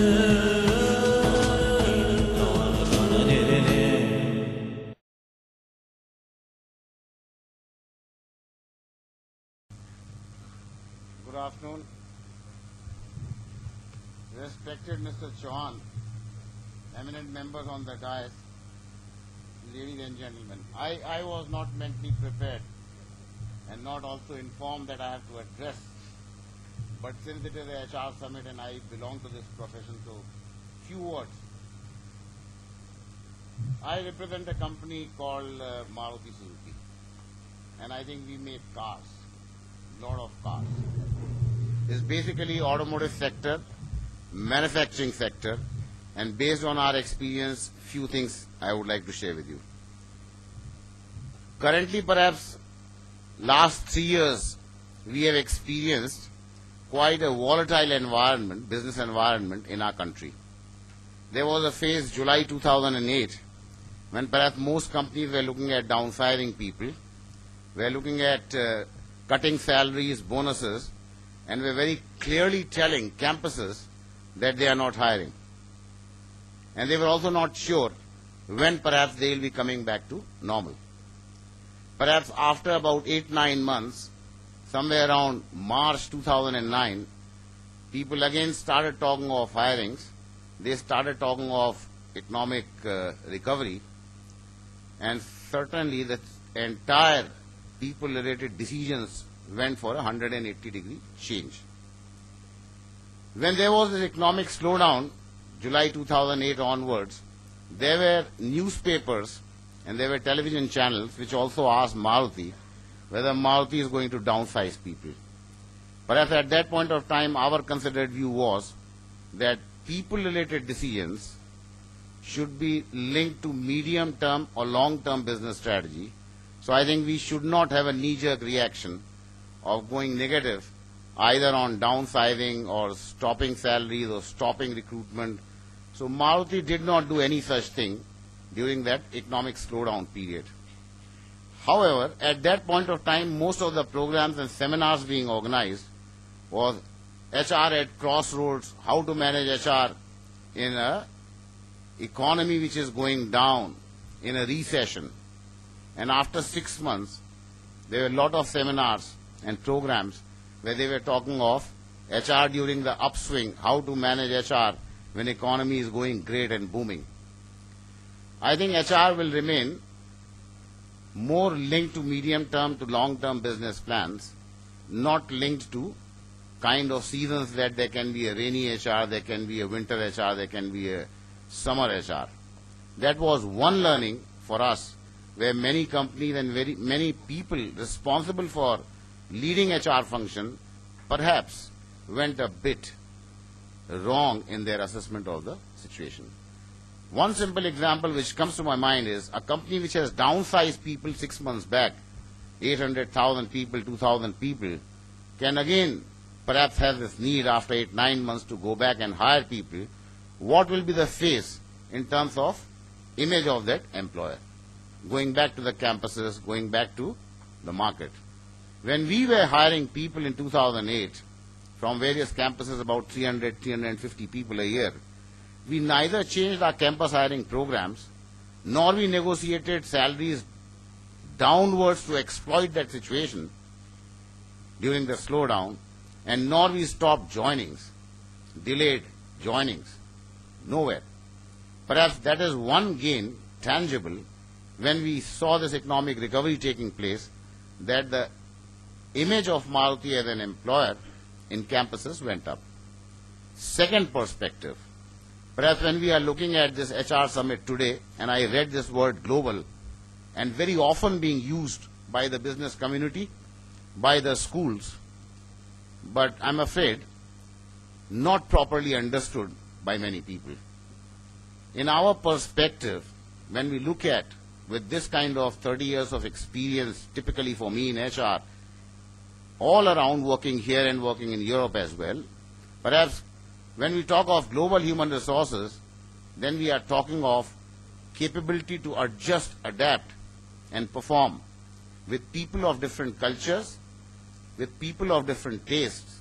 Good afternoon. Respected Mr. Chauhan, eminent members on the dais, ladies and gentlemen, I was not mentally prepared and not also informed that I have to address, but since it is a HR summit and I belong to this profession, so few words. I represent a company called Maruti Suzuki, and I think we make cars, lot of cars. It's basically automotive sector, manufacturing sector, and based on our experience, few things I would like to share with you. Currently, perhaps last 3 years, we have experienced quite a volatile environment, business environment in our country. There was a phase, July 2008, when perhaps most companies were looking at downsizing people, were looking at cutting salaries, bonuses, and were very clearly telling campuses that they are not hiring. And they were also not sure when perhaps they will be coming back to normal. Perhaps after about 8-9 months, somewhere around March 2009, people again started talking of hirings. They started talking of economic recovery, and certainly the entire people-related decisions went for a 180-degree change. When there was this economic slowdown, July 2008 onwards, there were newspapers and there were television channels which also asked Maruti whether Maruti is going to downsize people. Perhaps at that point of time, our considered view was that people-related decisions should be linked to medium-term or long-term business strategy. So I think we should not have a knee-jerk reaction of going negative either on downsizing or stopping salaries or stopping recruitment. So Maruti did not do any such thing during that economic slowdown period. However, at that point of time, most of the programs and seminars being organized was HR at crossroads, how to manage HR in an economy which is going down, in a recession. And after 6 months, there were a lot of seminars and programs where they were talking of HR during the upswing, how to manage HR when economy is going great and booming. I think HR will remain more linked to medium-term to long-term business plans, not linked to kind of seasons that there can be a rainy HR, there can be a winter HR, there can be a summer HR. That was one learning for us, where many companies and very many people responsible for leading HR function perhaps went a bit wrong in their assessment of the situation. One simple example which comes to my mind is a company which has downsized people 6 months back, 800,000 people, 2,000 people, can again perhaps have this need after 8-9 months to go back and hire people. What will be the face in terms of image of that employer? Going back to the campuses, going back to the market. When we were hiring people in 2008 from various campuses, about 300, 350 people a year, we neither changed our campus hiring programs, nor we negotiated salaries downwards to exploit that situation during the slowdown, and nor we stopped joinings, delayed joinings, nowhere. Perhaps that is one gain, tangible, when we saw this economic recovery taking place, that the image of Maruti as an employer in campuses went up. Second perspective, perhaps when we are looking at this HR summit today, and I read this word global, and very often being used by the business community, by the schools, but I'm afraid not properly understood by many people. In our perspective, when we look at with this kind of 30 years of experience, typically for me in HR, all around working here and working in Europe as well, perhaps when we talk of global human resources, then we are talking of capability to adjust, adapt, and perform with people of different cultures, with people of different tastes,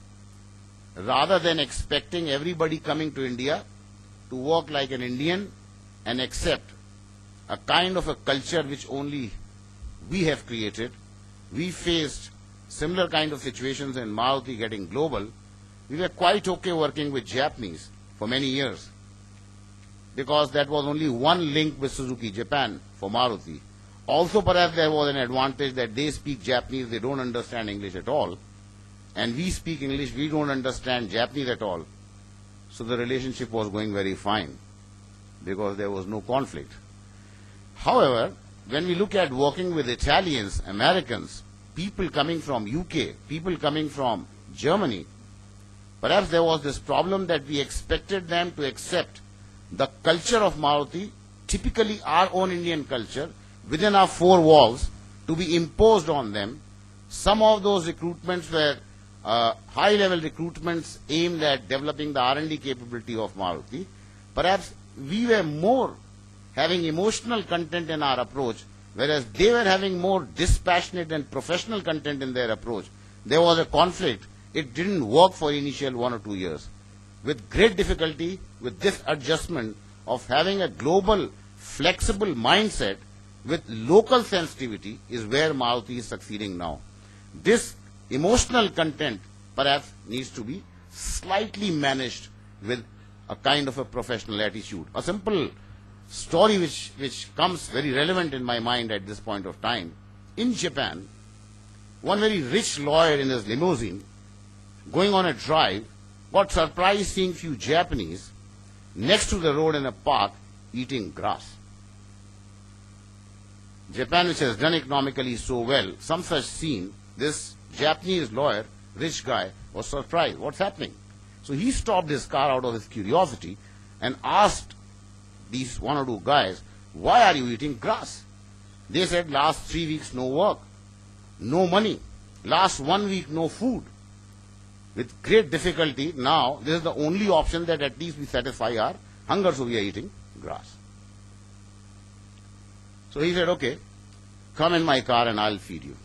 rather than expecting everybody coming to India to work like an Indian and accept a kind of a culture which only we have created. We faced similar kind of situations in Maruti getting global. We were quite okay working with Japanese for many years because that was only one link with Suzuki Japan for Maruti. Also perhaps there was an advantage that they speak Japanese, they don't understand English at all, and we speak English, we don't understand Japanese at all. So the relationship was going very fine because there was no conflict. However, when we look at working with Italians, Americans, people coming from UK, people coming from Germany, perhaps there was this problem that we expected them to accept the culture of Maruti, typically our own Indian culture, within our four walls, to be imposed on them. Some of those recruitments were high-level recruitments aimed at developing the R&D capability of Maruti. Perhaps we were more having emotional content in our approach, whereas they were having more dispassionate and professional content in their approach. There was a conflict. It didn't work for initial 1 or 2 years. With great difficulty, with this adjustment of having a global, flexible mindset with local sensitivity is where Maruti is succeeding now. This emotional content perhaps needs to be slightly managed with a kind of a professional attitude. A simple story which comes very relevant in my mind at this point of time. In Japan, one very rich lawyer in his limousine, going on a drive, got surprised seeing few Japanese next to the road in a park eating grass. Japan, which has done economically so well, some such scene, this Japanese lawyer, rich guy, was surprised. What's happening? So he stopped his car out of his curiosity and asked these 1 or 2 guys, why are you eating grass? They said, last 3 weeks no work, no money, last 1 week no food. With great difficulty, now this is the only option that at least we satisfy our hunger, so we are eating grass. So he said, okay, come in my car and I'll feed you.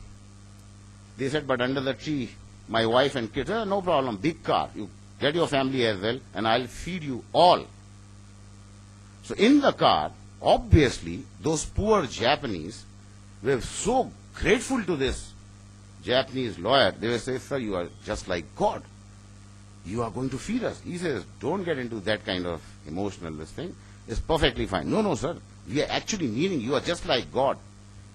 They said, but under the tree, my wife and kids, no problem, big car, you get your family as well and I'll feed you all. So in the car, obviously, those poor Japanese were so grateful to this Japanese lawyer. They were saying, sir, you are just like God. You are going to feed us. He says, don't get into that kind of emotional thing. It's perfectly fine. No, sir. We are actually meaning you are just like God.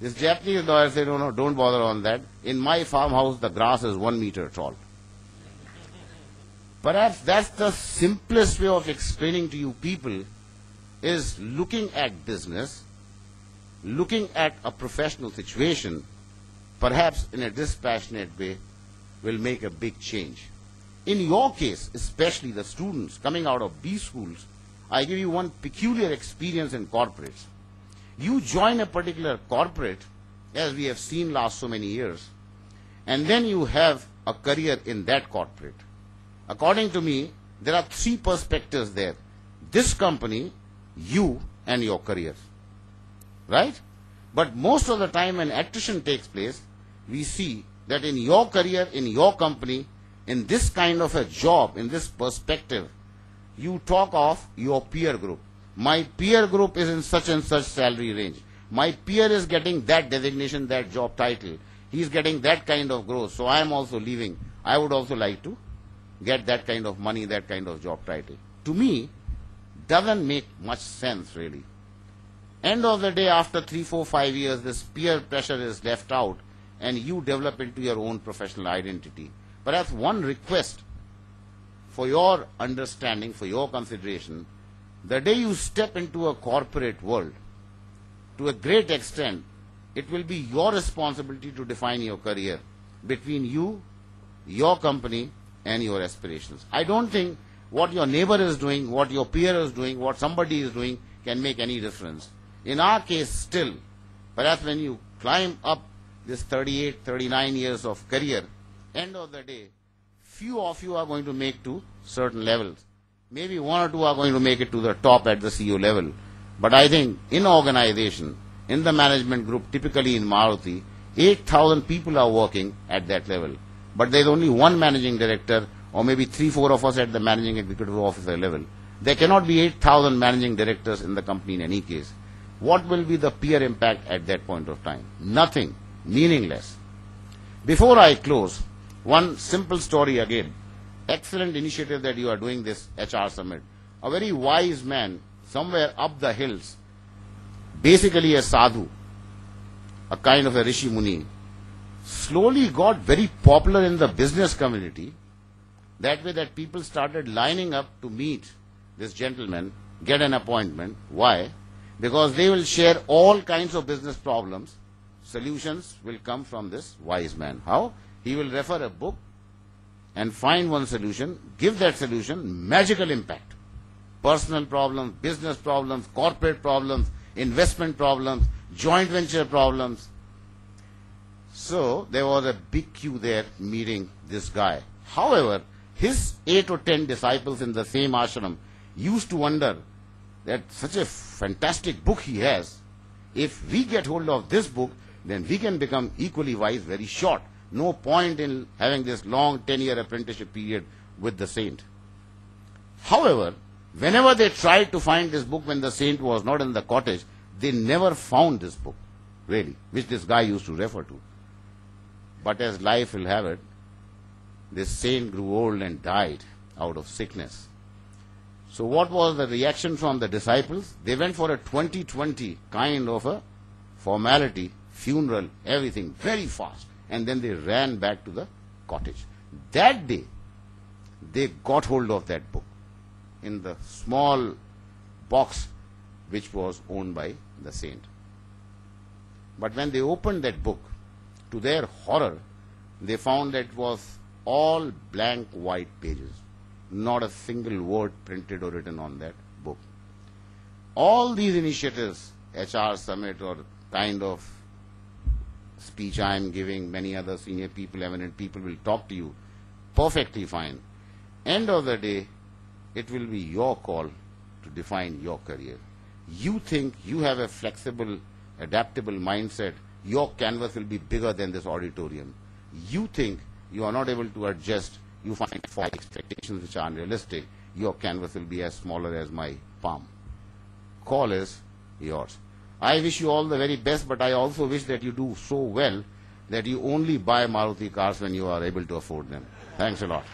This Japanese lawyer said, no, don't bother on that. In my farmhouse, the grass is 1 meter tall. Perhaps that's the simplest way of explaining to you people is looking at business, looking at a professional situation, perhaps in a dispassionate way, will make a big change. In your case, especially the students coming out of B schools, I give you one peculiar experience in corporates. You join a particular corporate, as we have seen last so many years, and then you have a career in that corporate. According to me, there are 3 perspectives there. This company, you, and your career. Right? But most of the time when attrition takes place, we see that in your career, in your company, in this kind of a job, in this perspective, you talk of your peer group. My peer group is in such and such salary range. My peer is getting that designation, that job title. He is getting that kind of growth. So I am also leaving. I would also like to get that kind of money, that kind of job title. To me, doesn't make much sense really. End of the day, after 3, 4, 5 years, this peer pressure is left out and you develop into your own professional identity. Perhaps one request for your understanding, for your consideration, the day you step into a corporate world, to a great extent, it will be your responsibility to define your career between you, your company, and your aspirations. I don't think what your neighbor is doing, what your peer is doing, what somebody is doing can make any difference. In our case still, perhaps when you climb up this 38, 39 years of career, end of the day, few of you are going to make to certain levels. Maybe 1 or 2 are going to make it to the top at the CEO level. But I think in organization, in the management group, typically in Maruti, 8,000 people are working at that level. But there is only one managing director or maybe 3-4 of us at the managing executive officer level. There cannot be 8,000 managing directors in the company in any case. What will be the peer impact at that point of time? Nothing. Meaningless. Before I close, one simple story again. Excellent initiative that you are doing this HR Summit. A very wise man somewhere up the hills, basically a sadhu, a kind of a Rishi Muni, slowly got very popular in the business community. That way that people started lining up to meet this gentleman, get an appointment. Why? Because they will share all kinds of business problems. Solutions will come from this wise man. How? He will refer a book and find one solution, give that solution magical impact. Personal problems, business problems, corporate problems, investment problems, joint venture problems. So there was a big queue there meeting this guy. However, his 8 or 10 disciples in the same ashram used to wonder that such a fantastic book he has, if we get hold of this book, then we can become equally wise very short. No point in having this long 10-year apprenticeship period with the saint. However, whenever they tried to find this book when the saint was not in the cottage, they never found this book, really, which this guy used to refer to. But as life will have it, this saint grew old and died out of sickness. So what was the reaction from the disciples? They went for a 2020 kind of a formality, funeral, everything, very fast. And then they ran back to the cottage. That day, they got hold of that book in the small box which was owned by the saint. But when they opened that book, to their horror, they found that it was all blank white pages. Not a single word printed or written on that book. All these initiatives, HR Summit or kind of speech I am giving, many other senior people, eminent people will talk to you, perfectly fine. End of the day, it will be your call to define your career. You think you have a flexible, adaptable mindset, your canvas will be bigger than this auditorium. You think you are not able to adjust, you find expectations which are unrealistic, your canvas will be as smaller as my palm. Call is yours. I wish you all the very best, but I also wish that you do so well that you only buy Maruti cars when you are able to afford them. Thanks a lot.